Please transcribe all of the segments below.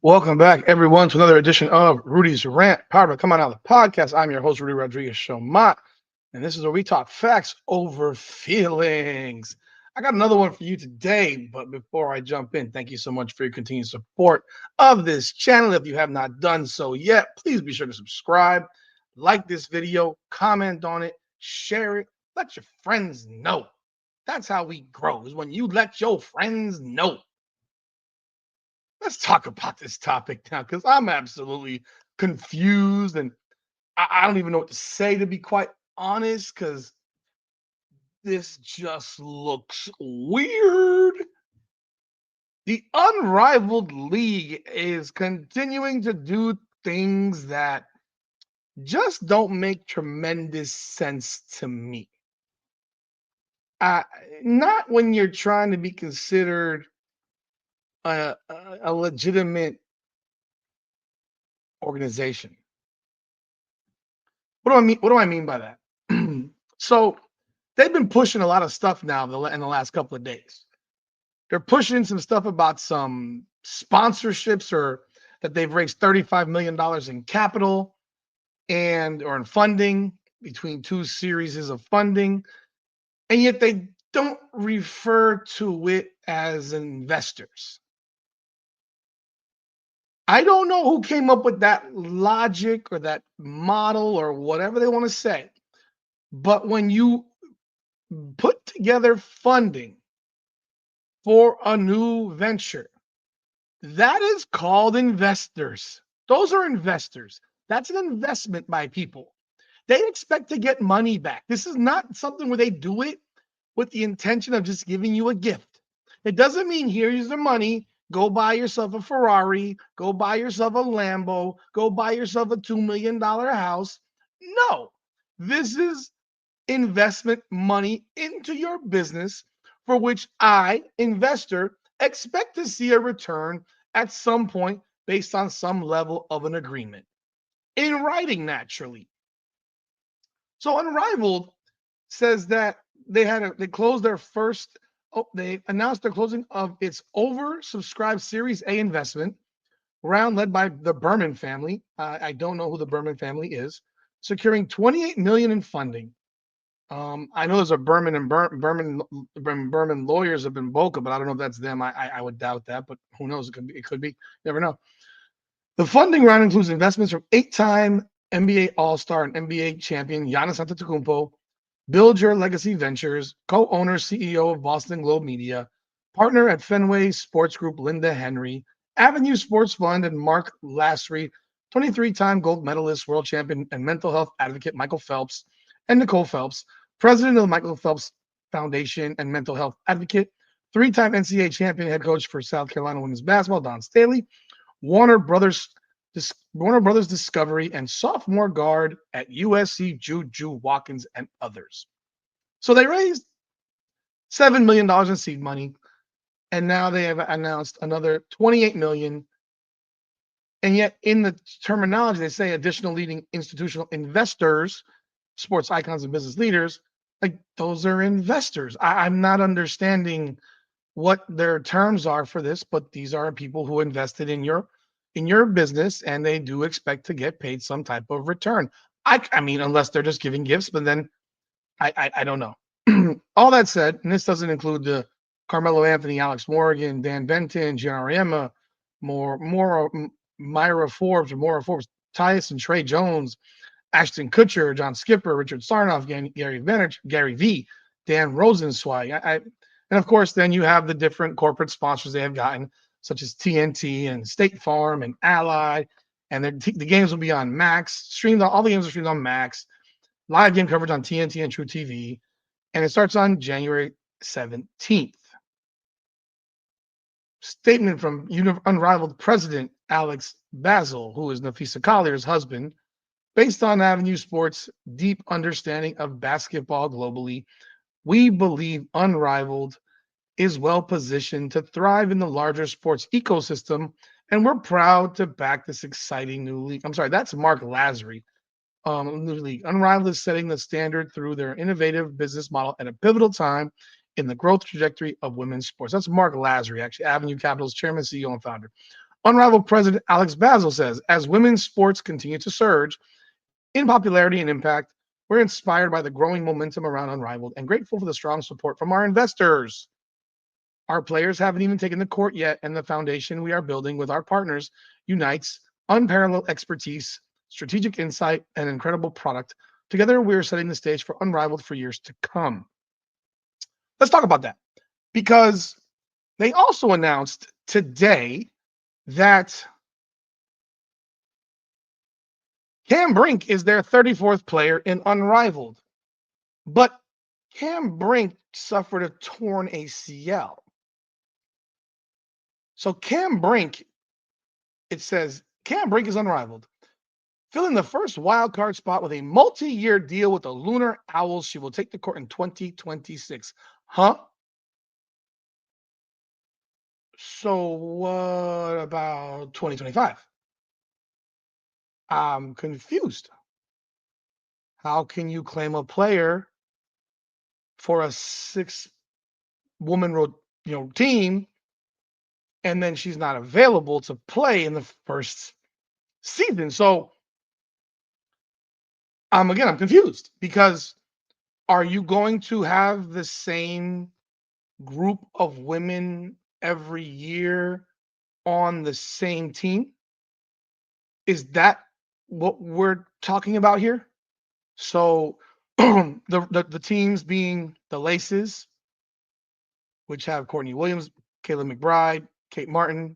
Welcome back, everyone, to another edition of Rudy's Rant, powered by Come On Out the podcast. I'm your host, Rudy Rodriguez Shomont, and this is where we talk facts over feelings. I got another one for you today, but before I jump in, thank you so much for your continued support of this channel. If you have not done so yet, please be sure to subscribe, like this video, comment on it, share it, let your friends know. That's how we grow, is when you let your friends know. Let's talk about this topic now because I'm absolutely confused and I don't even know what to say, to be quite honest, because this just looks weird. The Unrivaled League is continuing to do things that just don't make tremendous sense to me. Uh, Not when you're trying to be considered a legitimate organization. What do I mean? What do I mean by that? So they've been pushing a lot of stuff now in the last couple of days. They're pushing some stuff about some sponsorships or that they've raised $35 million in capital and or in funding between two series of funding, and yet they don't refer to it as investors. I don't know who came up with that logic or that model or whatever they want to say. But when you put together funding for a new venture, that is called investors. Those are investors. That's an investment by people. They expect to get money back. This is not something where they do it with the intention of just giving you a gift. It doesn't mean here's the money, go buy yourself a Ferrari, go buy yourself a Lambo, go buy yourself a $2 million house. No, this is investment money into your business for which I, investor, expect to see a return at some point based on some level of an agreement in writing, naturally. So Unrivaled says that they closed their first. Oh, they announced their closing of its oversubscribed Series A investment round led by the Berman family. I don't know who the Berman family is, securing 28 million in funding. I know there's a Berman and Berman lawyers have been Boca, but I don't know if that's them. I would doubt that, but who knows? It could be. It could be. Never know. The funding round includes investments from eight-time NBA All-Star and NBA champion Giannis Antetokounmpo, Build Your Legacy Ventures, co-owner CEO of Boston Globe Media, partner at Fenway Sports Group Linda Henry, Avenue Sports Fund, and Mark Lassery, 23-time gold medalist, world champion, and mental health advocate Michael Phelps, and Nicole Phelps, president of the Michael Phelps Foundation and mental health advocate, three-time NCAA champion head coach for South Carolina women's basketball, Don Staley, Warner Brothers Warner Brothers Discovery, and sophomore guard at USC Juju Watkins, and others. So they raised $7 million in seed money, and now they have announced another 28 million. And yet, in the terminology, they say additional leading institutional investors, sports icons, and business leaders. Like those are investors. I'm not understanding what their terms are for this, but these are people who invested in your business and they do expect to get paid some type of return. I mean, unless they're just giving gifts, but then I don't know. All that said, and this doesn't include the Carmelo Anthony, Alex Morgan, Dan Benton, Gianna more Myra Forbes, or Maura Forbes, Tyus and Trey Jones, Ashton Kutcher, John Skipper, Richard Sarnoff, Gary Vaynerchuk, Gary V, Dan Rosenzweig. And of course, then you have the different corporate sponsors they have gotten, such as TNT and State Farm and Ally. And the games will be on Max. All the games are streamed on Max. Live game coverage on TNT and True TV. And it starts on January 17th. Statement from Unrivaled President Alex Basil, who is Nafisa Collier's husband. Based on Avenue Sports' deep understanding of basketball globally, we believe Unrivaled is well positioned to thrive in the larger sports ecosystem, and we're proud to back this exciting new league. I'm sorry, that's Mark Lassery. New league. Unrivaled is setting the standard through their innovative business model at a pivotal time in the growth trajectory of women's sports. That's Mark Lassery, actually, Avenue Capital's chairman, CEO, and founder. Unrivaled president Alex Basil says, as women's sports continue to surge in popularity and impact, we're inspired by the growing momentum around Unrivaled and grateful for the strong support from our investors. Our players haven't even taken the court yet, and the foundation we are building with our partners unites unparalleled expertise, strategic insight, and incredible product. Together, we are setting the stage for Unrivaled for years to come. Let's talk about that because they also announced today that Cam Brink is their 34th player in Unrivaled, but Cam Brink suffered a torn ACL. So Cam Brink, it says, Cam Brink is unrivaled, filling the first wild card spot with a multi-year deal with the Lunar Owls. She will take the court in 2026. Huh? So what about 2025? I'm confused. How can you claim a player for a six-woman team and then she's not available to play in the first season? So I'm confused because are you going to have the same group of women every year on the same team? Is that what we're talking about here? So the teams being the Laces, which have Courtney Williams, Kayla McBride, Kate Martin,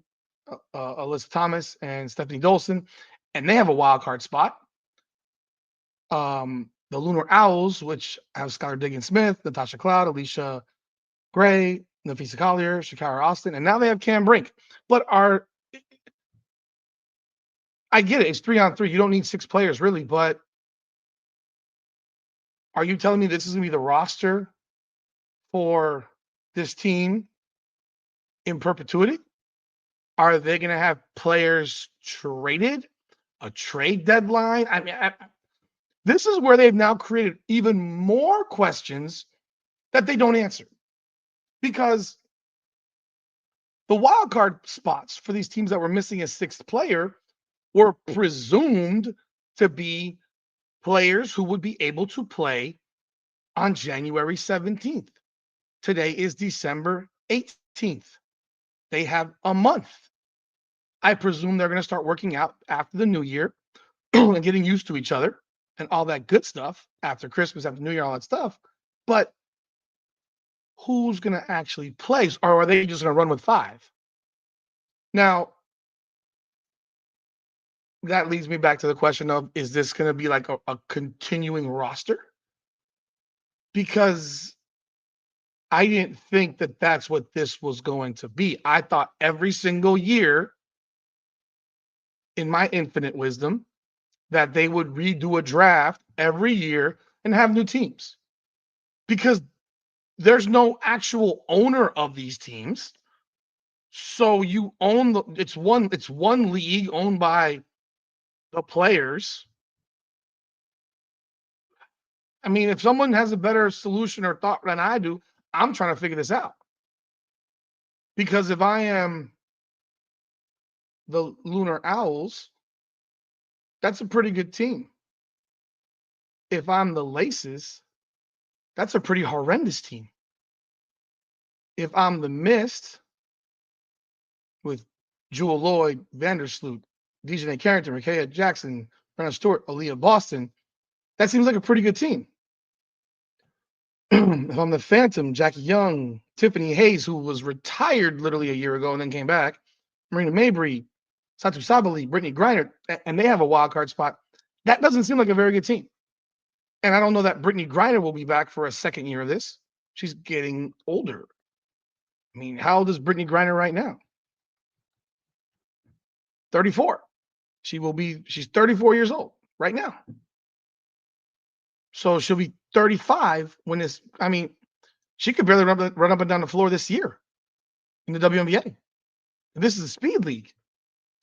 Alyssa Thomas, and Stephanie Dolson, and they have a wild card spot. The Lunar Owls, which have Skylar Diggins Smith, Natasha Cloud, Alicia Gray, Nafisa Collier, Shakira Austin, and now they have Cam Brink. But I get it, it's 3-on-3. You don't need 6 players really, but are you telling me this is gonna be the roster for this team in perpetuity? Are they gonna have players traded? A trade deadline? I mean, this is where they've now created even more questions that they don't answer because the wild card spots for these teams that were missing a 6th player were presumed to be players who would be able to play on January 17th. Today is December 18th. They have a month. I presume they're going to start working out after the new year and getting used to each other and all that good stuff after Christmas, after New Year, all that stuff. But who's going to actually play? Or are they just going to run with 5? Now, that leads me back to the question of, is this going to be like a continuing roster? Because I didn't think that that's what this was going to be. I thought every single year, in my infinite wisdom, that they would redo a draft every year and have new teams because there's no actual owner of these teams. So you own it's one league owned by the players. I mean, if someone has a better solution or thought than I do, I'm trying to figure this out. Because if I am the Lunar Owls, that's a pretty good team. If I'm the Laces, that's a pretty horrendous team. If I'm the Mist with Jewel Lloyd, Vandersloot, Dejanay Carrington, Rakaya Jackson, Brenna Stewart, Aaliyah Boston, that seems like a pretty good team. If I'm the Phantom, Jackie Young, Tiffany Hayes, who was retired literally a year ago and then came back, Marina Mabry, Satu Sabali, Brittany Griner, and they have a wild card spot. That doesn't seem like a very good team. And I don't know that Brittany Griner will be back for a second year of this. She's getting older. I mean, how old is Brittany Griner right now? 34. She's 34 years old right now. So she'll be 35 when this, I mean, she could barely run up and down the floor this year in the WNBA. This is a speed league.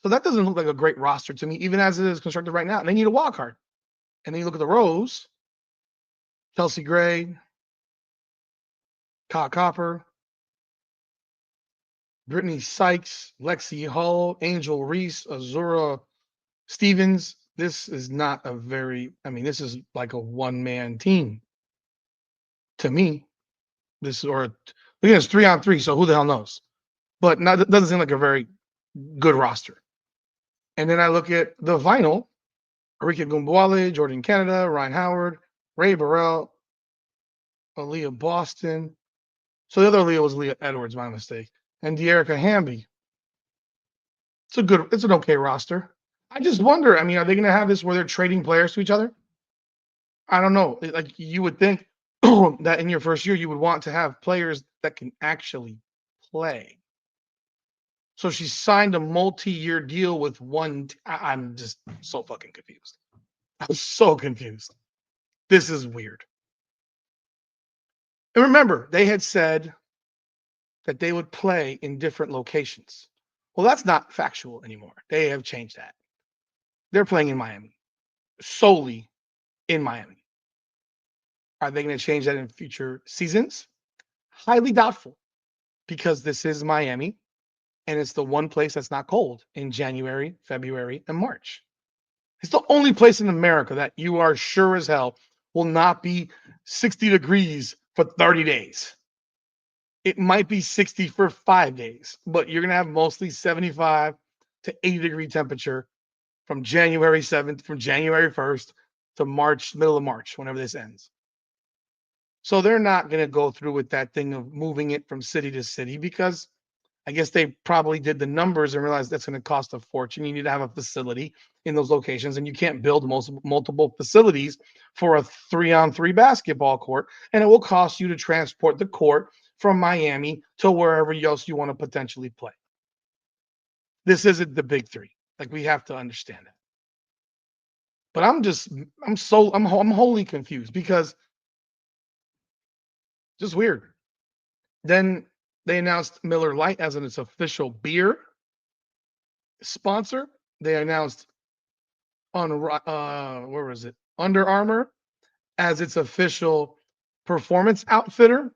So that doesn't look like a great roster to me, even as it is constructed right now. And they need a wild card. And then you look at the rows, Chelsea Gray, Kyle Copper, Brittany Sykes, Lexi Hull, Angel Reese, Azura Stevens. This is not a very, I mean, this is like a one-man team to me. This or again, it's 3-on-3, so who the hell knows? But not, it doesn't seem like a very good roster. And then I look at the vinyl: Arika Gumbuale, Jordan Canada, Ryan Howard, Ray Burrell, Aaliyah Boston. So the other Aaliyah was Leah Edwards, my mistake. And De'Erica Hamby. It's an okay roster. I just wonder, I mean, are they going to have this where they're trading players to each other? I don't know. Like you would think that in your first year, you would want to have players that can actually play. So she signed a multi-year deal with one. I'm just so fucking confused. I'm so confused. This is weird. And remember, they had said that they would play in different locations. Well, that's not factual anymore. They have changed that. They're playing in Miami, solely in Miami. Are they going to change that in future seasons? Highly doubtful, because this is Miami and it's the one place that's not cold in January, February, and March. It's the only place in America that you are sure as hell will not be 60 degrees for 30 days. It might be 60 for 5 days, but you're going to have mostly 75 to 80-degree temperature from January 7th, from January 1st to March, middle of March, whenever this ends. So they're not going to go through with that thing of moving it from city to city, because I guess they probably did the numbers and realized that's going to cost a fortune. You need to have a facility in those locations, and you can't build multiple facilities for a 3-on-3 basketball court. And it will cost you to transport the court from Miami to wherever else you want to potentially play. This isn't the big three. Like, we have to understand that. But I'm wholly confused, because just weird. Then they announced Miller Lite as its official beer sponsor. They announced where was it? Under Armour as its official performance outfitter.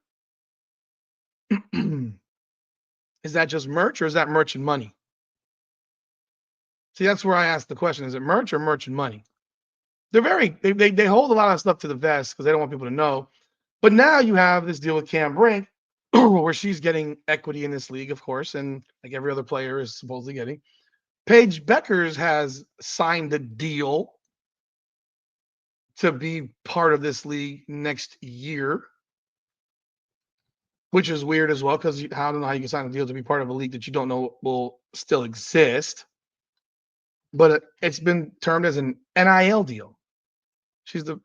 Is that just merch, or is that merch and money? See, that's where I ask the question: is it merch or merch and money? They hold a lot of stuff to the vest because they don't want people to know. But now you have this deal with Cam Brink, where she's getting equity in this league, of course, and like every other player is supposedly getting. Paige Beckers has signed a deal to be part of this league next year, which is weird as well, because I don't know how you can sign a deal to be part of a league that you don't know will still exist. But it's been termed as an NIL deal.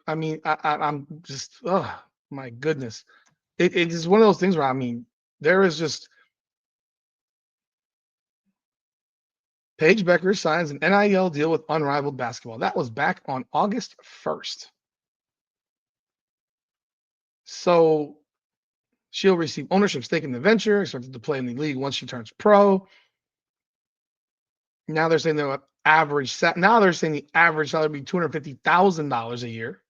I'm just, oh my goodness. It is one of those things where, I mean, there is just, Paige Becker signs an NIL deal with Unrivaled Basketball. That was back on August 1st. So she'll receive ownership stake in the venture, expected to play in the league once she turns pro. Now they're saying the average salary would be $250,000 a year.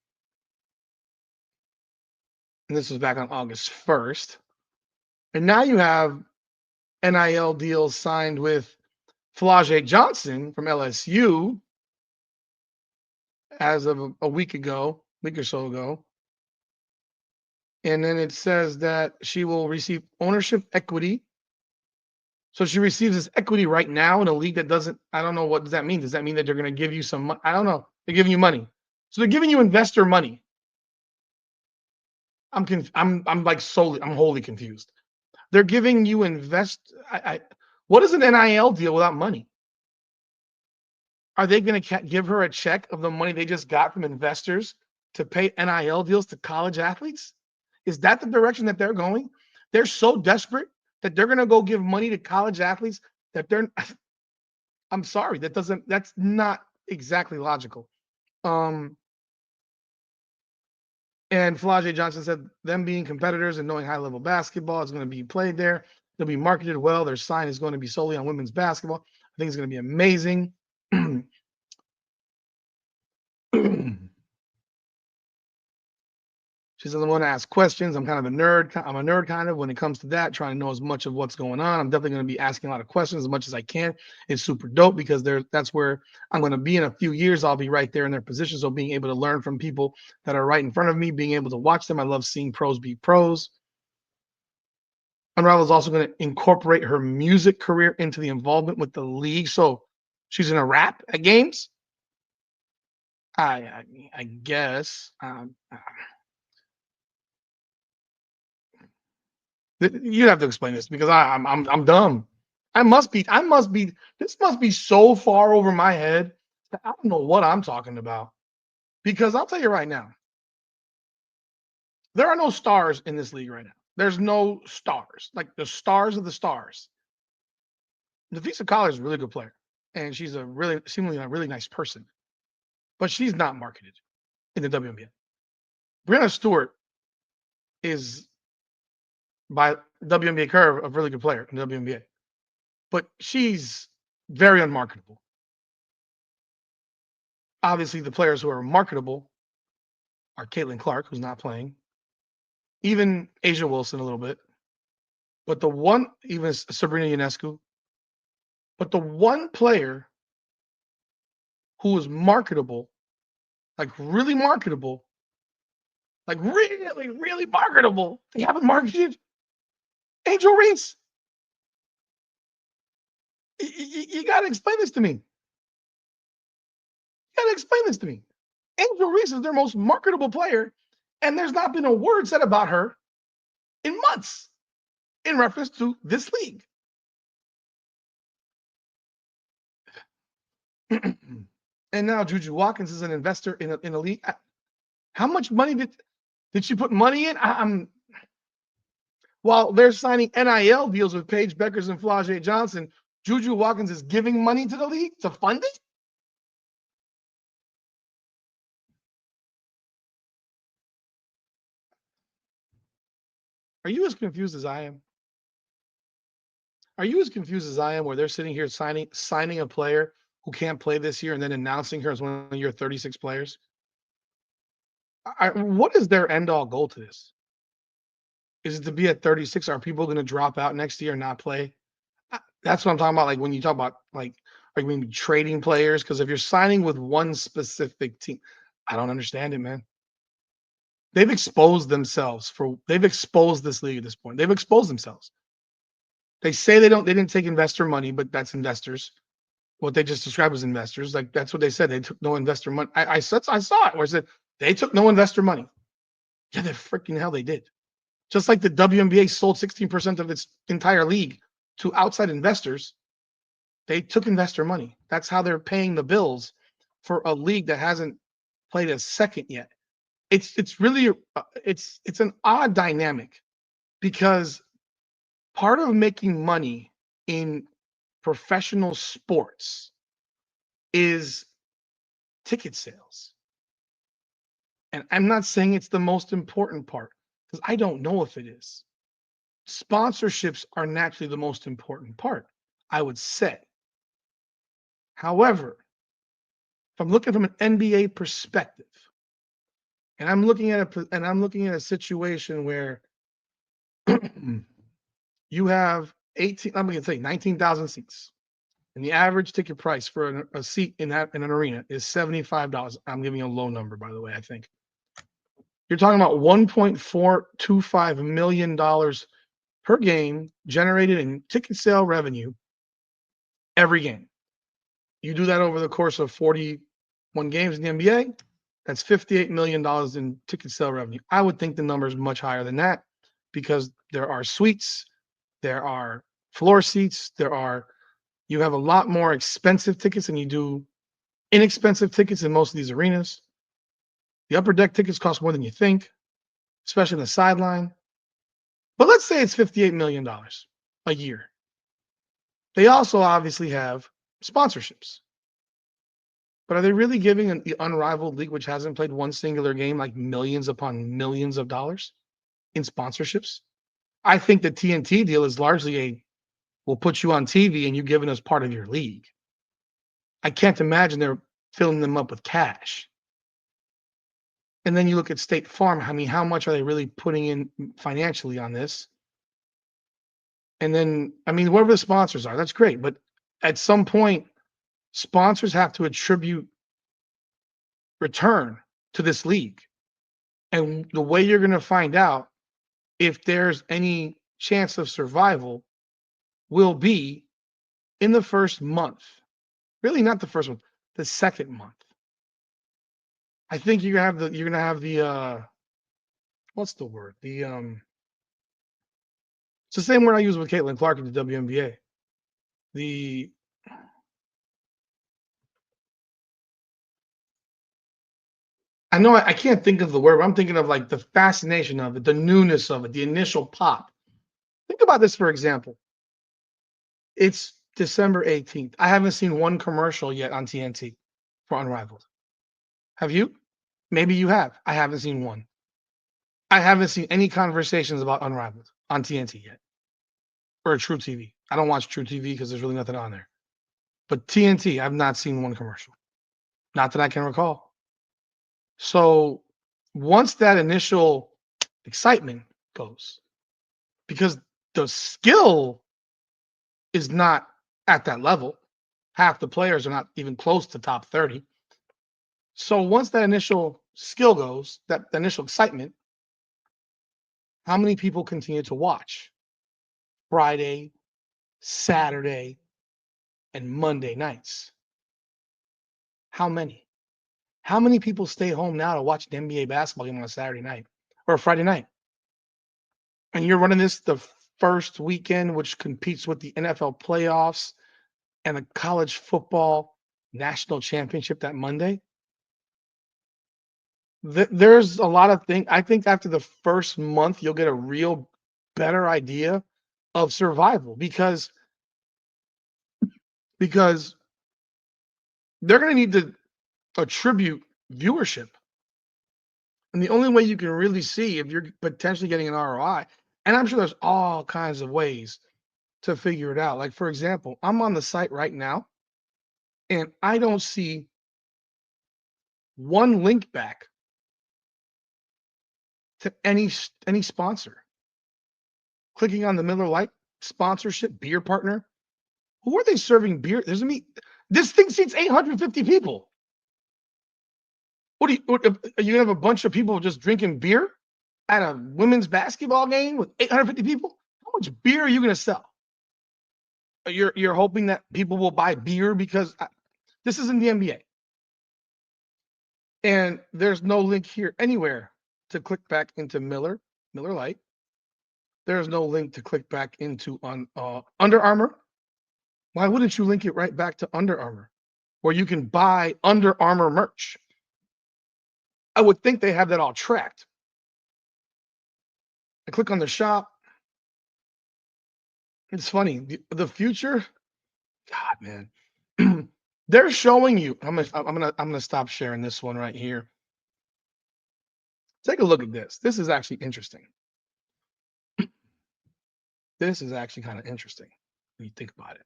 And this was back on August 1st. And now you have NIL deals signed with Flau'jae Johnson from LSU as of a week or so ago. And then it says that she will receive ownership equity. So she receives this equity right now in a league that doesn't, I don't know, what does that mean? Does that mean that they're going to give you some money? I don't know. They're giving you money. So they're giving you investor money. I'm wholly confused. They're giving you what is an NIL deal without money? Are they going to give her a check of the money they just got from investors to pay NIL deals to college athletes? Is that the direction that they're going? They're so desperate that they're going to go give money to college athletes that I'm sorry, that's not exactly logical. And Flau'jae Johnson said them being competitors and knowing high-level basketball is going to be played there. They'll be marketed well. Their sign is going to be solely on women's basketball. I think it's going to be amazing. She's the one to ask questions. I'm kind of a nerd. I'm a nerd kind of when it comes to that, trying to know as much of what's going on. I'm definitely going to be asking a lot of questions as much as I can. It's super dope because that's where I'm going to be in a few years. I'll be right there in their position. So being able to learn from people that are right in front of me, being able to watch them. I love seeing pros be pros. Unrivaled is also going to incorporate her music career into the involvement with the league. So she's going to rap at games. I guess. You have to explain this because I'm dumb. I must be. This must be so far over my head that I don't know what I'm talking about. Because I'll tell you right now, there are no stars in this league right now. There's no stars, like the stars of the stars. Nafisa Collar is a really good player, and she's a really seemingly a really nice person, but she's not marketed in the WNBA. Brianna Stewart is by WNBA curve a really good player in the WNBA, but she's very unmarketable. Obviously, the players who are marketable are Caitlin Clark, who's not playing, even Asia Wilson a little bit, but the one, even Sabrina Ionescu, but the one player who is marketable, like really, really marketable, they haven't marketed Angel Reese. You got to explain this to me. You got to explain this to me. Angel Reese is their most marketable player, and there's not been a word said about her in months in reference to this league. And now Juju Watkins is an investor in a league. How much money did she put money in? I'm while they're signing NIL deals with Paige Beckers and Flau'jae Johnson, Juju Watkins is giving money to the league to fund it. Are you as confused as I am? Are you as confused as I am where they're sitting here signing a player who can't play this year and then announcing her as one of your 36 players? What is their end all goal to this? Is it to be at 36? Are people going to drop out next year and not play? That's what I'm talking about. Like when you talk about like, are you going to be trading players? Because if you're signing with one specific team, I don't understand it, man. They've exposed themselves they've exposed this league at this point. They've exposed themselves. They say they didn't take investor money, but that's investors. What they just described as investors. Like that's what they said. They took no investor money. I saw it where it said they took no investor money. Yeah, they freaking hell they did. Just like the WNBA sold 16% of its entire league to outside investors, they took investor money. That's how they're paying the bills for a league that hasn't played a second yet. It's really it's an odd dynamic because part of making money in professional sports is ticket sales. And I'm not saying it's the most important part because I don't know if it is. Sponsorships are naturally the most important part, I would say. However, if I'm looking from an NBA perspective, and I'm looking at a situation where you have 18, I'm going to say 19,000 seats, and the average ticket price for a seat in an arena is $75. I'm giving a low number, by the way. I think you're talking about $1.425 million per game generated in ticket sale revenue every game. You do that over the course of 41 games in the NBA, that's $58 million in ticket sale revenue. I would think the number is much higher than that because there are suites, there are floor seats, you have a lot more expensive tickets than you do inexpensive tickets in most of these arenas. The upper deck tickets cost more than you think, especially in the sideline. But let's say it's $58 million a year. They also obviously have sponsorships. But are they really giving the unrivaled league, which hasn't played one singular game, like millions upon millions of dollars in sponsorships? I think the TNT deal is largely we'll put you on TV and you giving us part of your league. I can't imagine they're filling them up with cash. And then you look at State Farm. I mean, how much are they really putting in financially on this? And then, I mean, whatever the sponsors are, that's great. But at some point, sponsors have to attribute return to this league. And the way you're going to find out if there's any chance of survival will be in the first month. Really, not the first month, the second month. I think you're gonna have the what's the word? It's the same word I use with Caitlin Clark in the WNBA. The I know I can't think of the word, but I'm thinking of like the fascination of it, the newness of it, the initial pop. Think about this, for example. It's December 18th. I haven't seen one commercial yet on TNT for Unrivaled. Have you? Maybe you have. I haven't seen one. I haven't seen any conversations about Unrivaled on TNT yet or True TV. I don't watch True TV because there's really nothing on there. But TNT, I've not seen one commercial. Not that I can recall. So once that initial excitement goes, because the skill is not at that level, half the players are not even close to top 30. So once that initial skill goes, that initial excitement, how many people continue to watch Friday, Saturday, and Monday nights? How many? How many people stay home now to watch an NBA basketball game on a Saturday night or a Friday night? And you're running this the first weekend, which competes with the NFL playoffs and the college football national championship that Monday. There's a lot of things. I think after the first month, you'll get a real better idea of survival because they're going to need to attribute viewership. And the only way you can really see if you're potentially getting an ROI, and I'm sure there's all kinds of ways to figure it out. Like, for example, I'm on the site right now and I don't see one link back to any sponsor. Clicking on the Miller Lite sponsorship beer partner. Who are they serving beer? This thing seats 850 people. Are you gonna have a bunch of people just drinking beer at a women's basketball game with 850 people? How much beer are you gonna sell? You're hoping that people will buy beer because this isn't the NBA, and there's no link here anywhere to click back into Miller Lite. There's no link to click back into Under Armour. Why wouldn't you link it right back to Under Armour, where you can buy Under Armour merch? I would think they have that all tracked. I click on the shop. It's funny. The future, God, man. They're showing you. I'm gonna stop sharing this one right here. Take a look at this. This is actually interesting. This is actually kind of interesting when you think about it.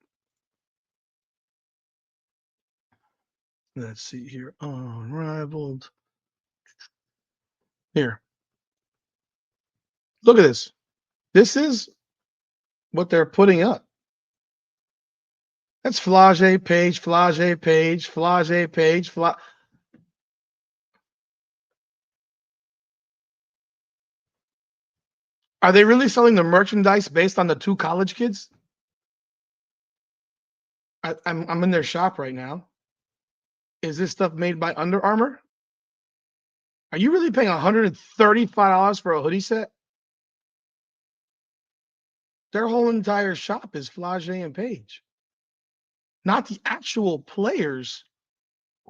Let's see here. Unrivaled. Here. Look at this. This is what they're putting up. That's Flage page, Flage page, Flage page, Are they really selling the merchandise based on the two college kids? I'm in their shop right now. Is this stuff made by Under Armour? Are you really paying $135 for a hoodie set? Their whole entire shop is Flage and Page, not the actual players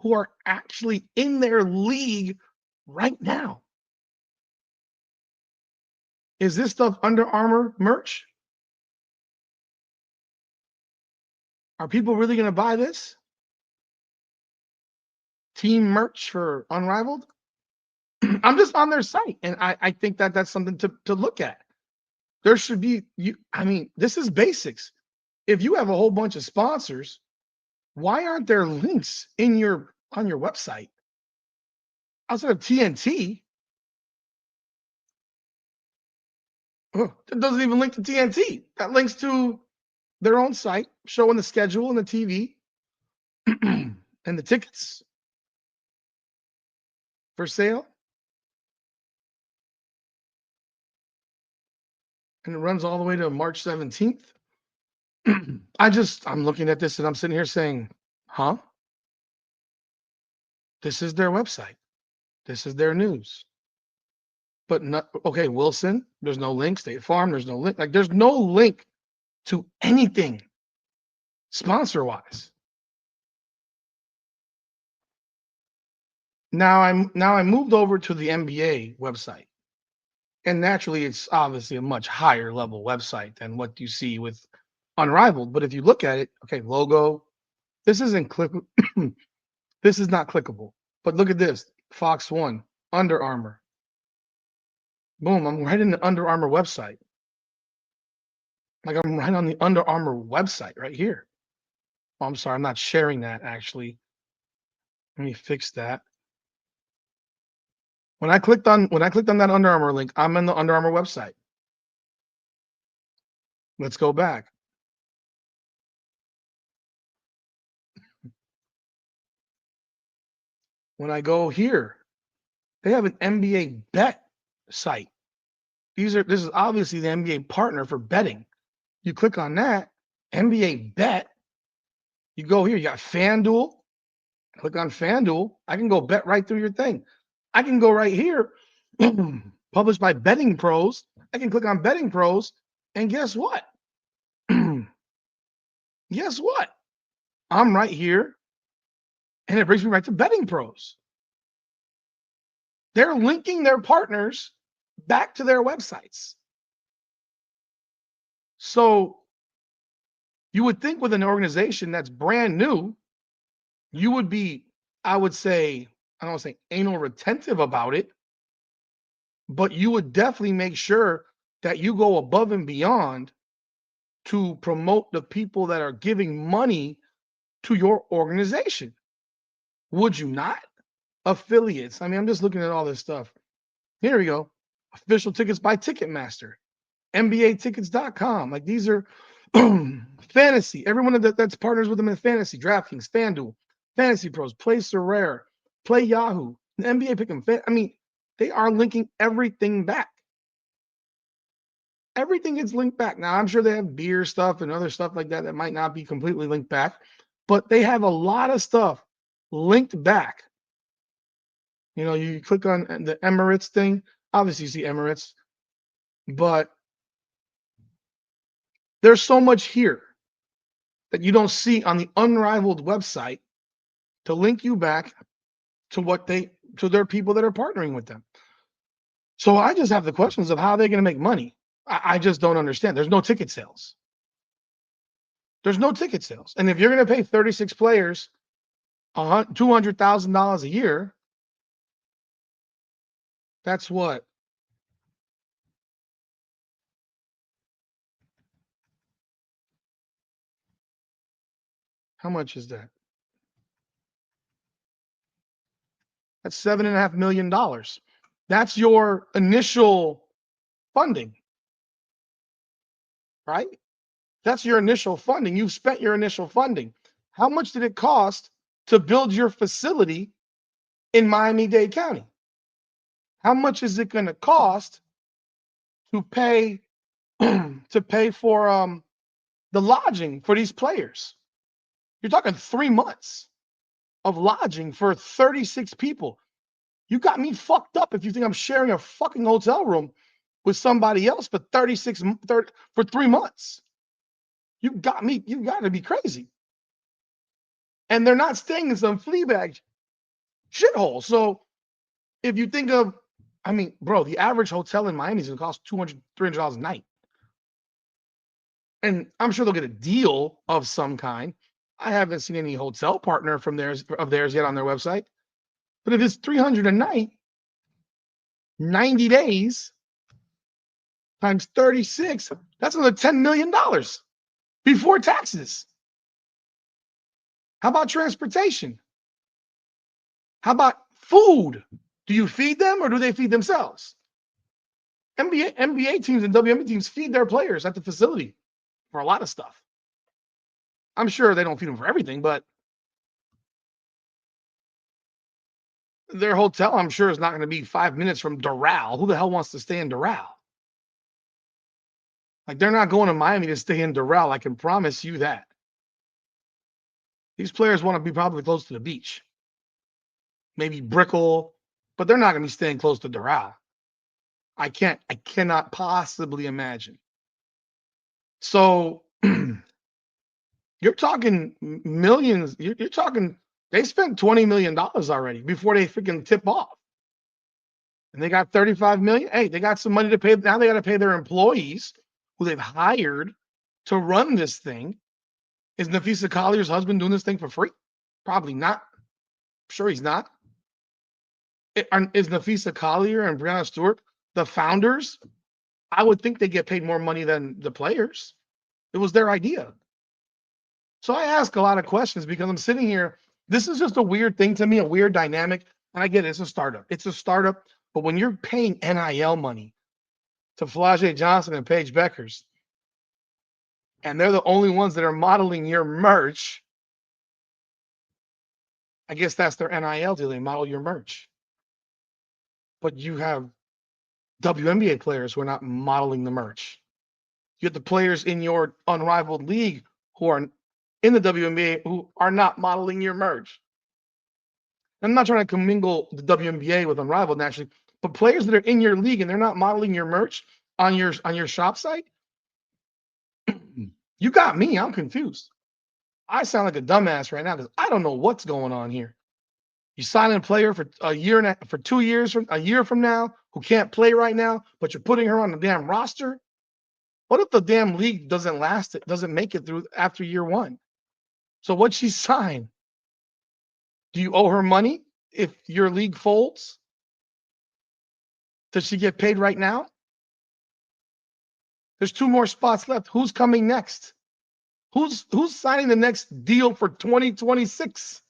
who are actually in their league right now. Is this stuff Under Armour merch? Are people really going to buy this? Team merch for Unrivaled? I'm just on their site, and I think that's something to look at. There should be this is basics. If you have a whole bunch of sponsors, why aren't there links on your website outside of TNT. It doesn't even link to TNT. That links to their own site showing the schedule and the TV and the tickets for sale. And it runs all the way to March 17th. I'm looking at this and I'm sitting here saying, huh? This is their website. This is their news. But not okay, Wilson, there's no link. State Farm, there's no link. Like there's no link to anything sponsor wise. Now I moved over to the NBA website. And naturally it's obviously a much higher level website than what you see with Unrivaled. But if you look at it, okay, logo, this isn't click this is not clickable. But look at this. Fox One, Under Armour. Boom, I'm right in the Under Armour website. Like I'm right on the Under Armour website right here. Oh, I'm sorry, I'm not sharing that actually. Let me fix that. When I clicked on that Under Armour link, I'm in the Under Armour website. Let's go back. When I go here, they have an NBA bet site. This is obviously the NBA partner for betting. You click on that, NBA bet. You go here, you got FanDuel. Click on FanDuel. I can go bet right through your thing. I can go right here, published by Betting Pros. I can click on Betting Pros, and guess what? Guess what? I'm right here, and it brings me right to Betting Pros. They're linking their partners back to their websites. So you would think with an organization that's brand new, you would be, I would say, I don't want to say anal retentive about it, but you would definitely make sure that you go above and beyond to promote the people that are giving money to your organization. Would you not? Affiliates. I mean, I'm just looking at all this stuff. Here we go. Official tickets by Ticketmaster, NBAtickets.com. Like these are fantasy. Everyone that's partners with them in fantasy, DraftKings, FanDuel, Fantasy Pros, Play Sorare, Play Yahoo, the NBA Pick'em. I mean, they are linking everything back. Everything gets linked back. Now, I'm sure they have beer stuff and other stuff like that that might not be completely linked back, but they have a lot of stuff linked back. You know, you click on the Emirates thing. Obviously, you see Emirates, but there's so much here that you don't see on the Unrivaled website to link you back to their people that are partnering with them. So I just have the questions of how they're going to make money. I just don't understand. There's no ticket sales. There's no ticket sales. And if you're going to pay 36 players $200,000 a year, that's what? How much is that? That's $7.5 million. That's your initial funding, right? That's your initial funding. You've spent your initial funding. How much did it cost to build your facility in Miami-Dade County? How much is it going to cost to pay for the lodging for these players? You're talking 3 months of lodging for 36 people. You got me fucked up if you think I'm sharing a fucking hotel room with somebody else for 3 months. You got to be crazy. And they're not staying in some flea bag shithole. So if you think of, I mean, bro, the average hotel in Miami is going to cost $200, $300 a night. And I'm sure they'll get a deal of some kind. I haven't seen any hotel partner of theirs yet on their website. But if it's $300 a night, 90 days times 36, that's another $10 million before taxes. How about transportation? How about food? Do you feed them or do they feed themselves? NBA teams and WNBA teams feed their players at the facility for a lot of stuff. I'm sure they don't feed them for everything, but their hotel, I'm sure, is not going to be 5 minutes from Doral. Who the hell wants to stay in Doral? Like, they're not going to Miami to stay in Doral. I can promise you that. These players want to be probably close to the beach. Maybe Brickell, but they're not going to be staying close to Doral. I cannot possibly imagine. So you're talking millions. You're talking, they spent $20 million already before they freaking tip off. And they got 35 million. Hey, they got some money to pay. Now they got to pay their employees who they've hired to run this thing. Is Nafisa Collier's husband doing this thing for free? Probably not. I'm sure he's not. Is Nafisa Collier and Brianna Stewart the founders? I would think they get paid more money than the players. It was their idea. So I ask a lot of questions because I'm sitting here. This is just a weird thing to me, a weird dynamic. And I get it. It's a startup. It's a startup. But when you're paying NIL money to Flau'jae Johnson and Paige Beckers, and they're the only ones that are modeling your merch, I guess that's their NIL deal. They model your merch. But you have WNBA players who are not modeling the merch. You have the players in your Unrivaled league who are in the WNBA who are not modeling your merch. I'm not trying to commingle the WNBA with Unrivaled naturally, but players that are in your league and they're not modeling your merch on your shop site, you got me. I'm confused. I sound like a dumbass right now because I don't know what's going on here. You sign a player for a year for 2 years from a year from now who can't play right now, but you're putting her on the damn roster. What if the damn league doesn't last? It doesn't make it through after year one. So what'd she sign? Do you owe her money if your league folds? Does she get paid right now? There's 2 more spots left. Who's coming next? Who's signing the next deal for 2026?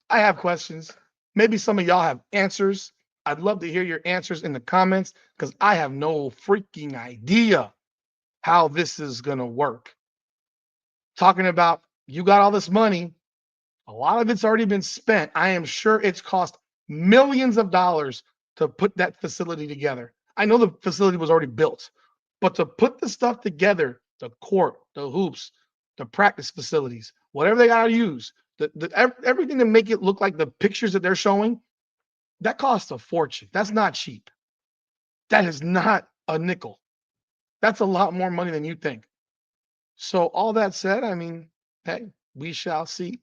I have questions. Maybe some of y'all have answers. I'd love to hear your answers in the comments because I have no freaking idea how this is going to work. Talking about you got all this money, a lot of it's already been spent. I am sure it's cost millions of dollars to put that facility together. I know the facility was already built, but to put the stuff together, the court, the hoops, the practice facilities, whatever they got to use, everything to make it look like the pictures that they're showing, that costs a fortune. That's not cheap. That is not a nickel. That's a lot more money than you think. So all that said, I mean, hey, we shall see.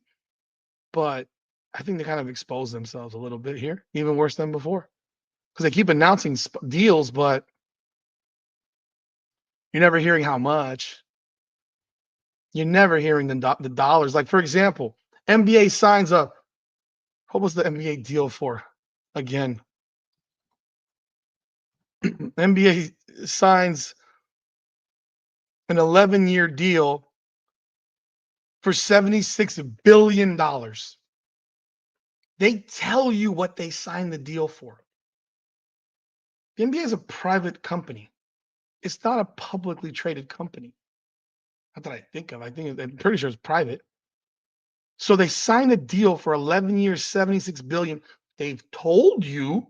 But I think they kind of expose themselves a little bit here, even worse than before, because they keep announcing deals, but you're never hearing how much. You're never hearing the dollars. Like, for example, NBA signs up. What was the NBA deal for? Again, NBA signs an 11-year deal for $76 billion. They tell you what they signed the deal for. The NBA is a private company. It's not a publicly traded company. Not that I think of. I'm pretty sure it's private. So they signed a deal for 11 years, $76 billion. They've told you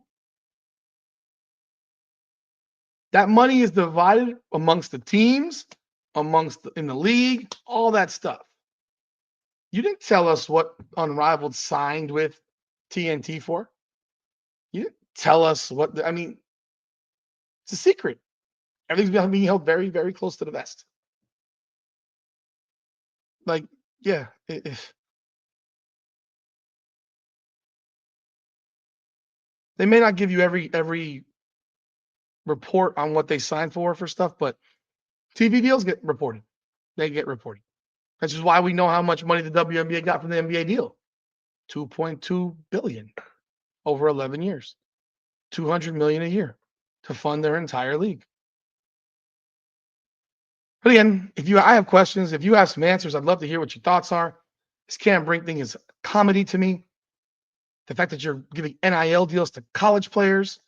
that money is divided amongst the teams, in the league, all that stuff. You didn't tell us what Unrivaled signed with TNT for. You didn't tell us I mean, it's a secret. Everything's being held very, very close to the vest. Like, yeah, they may not give you every report on what they signed for stuff, but TV deals get reported. They get reported. That's just why we know how much money the WNBA got from the NBA deal. $2.2 billion over 11 years. $200 million a year to fund their entire league. But again, I have questions, if you have some answers, I'd love to hear what your thoughts are. This Cam Brink thing is comedy to me. The fact that you're giving NIL deals to college players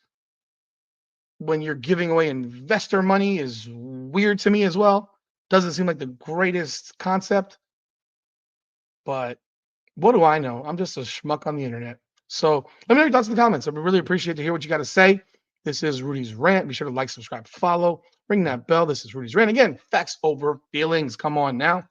when you're giving away investor money is weird to me as well. Doesn't seem like the greatest concept, but what do I know? I'm just a schmuck on the internet. So let me know your thoughts in the comments. I would really appreciate to hear what you got to say. This is Rudy's Rant. Be sure to like, subscribe, follow, ring that bell. This is Rudy's Rant. Again, facts over feelings. Come on now.